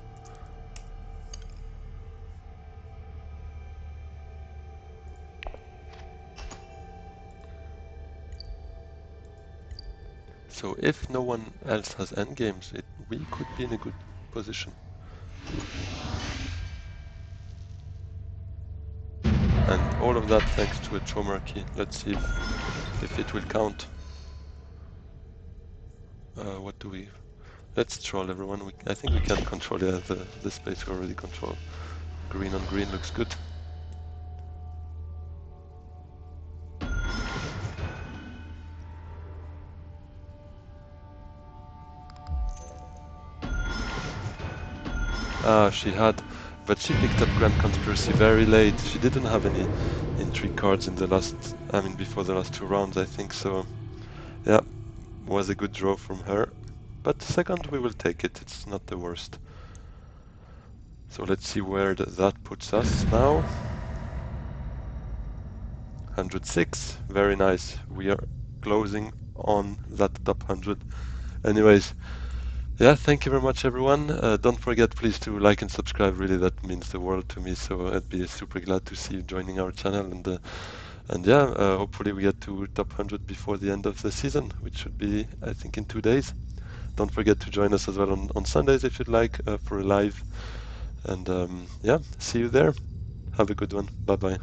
So if no one else has endgames, we could be in a good position. And all of that thanks to a Chomarchy. Let's see if it will count. What do we... Let's troll everyone. I think we can control the space we already control. Green on green looks good. Ah, she had, but she picked up Grand Conspiracy very late. She didn't have any intrigue cards in the last, before the last two rounds, I think, so yeah, was a good draw from her. But second, we will take it, it's not the worst. So let's see where that puts us now. 106, very nice. We are closing on that top 100. Anyways, yeah, thank you very much, everyone. Don't forget, please, to like and subscribe. Really, that means the world to me. So I'd be super glad to see you joining our channel. And yeah, hopefully we get to top 100 before the end of the season, which should be, I think, in 2 days. Don't forget to join us as well on Sundays if you'd like for a live. And yeah, see you there. Have a good one. Bye bye.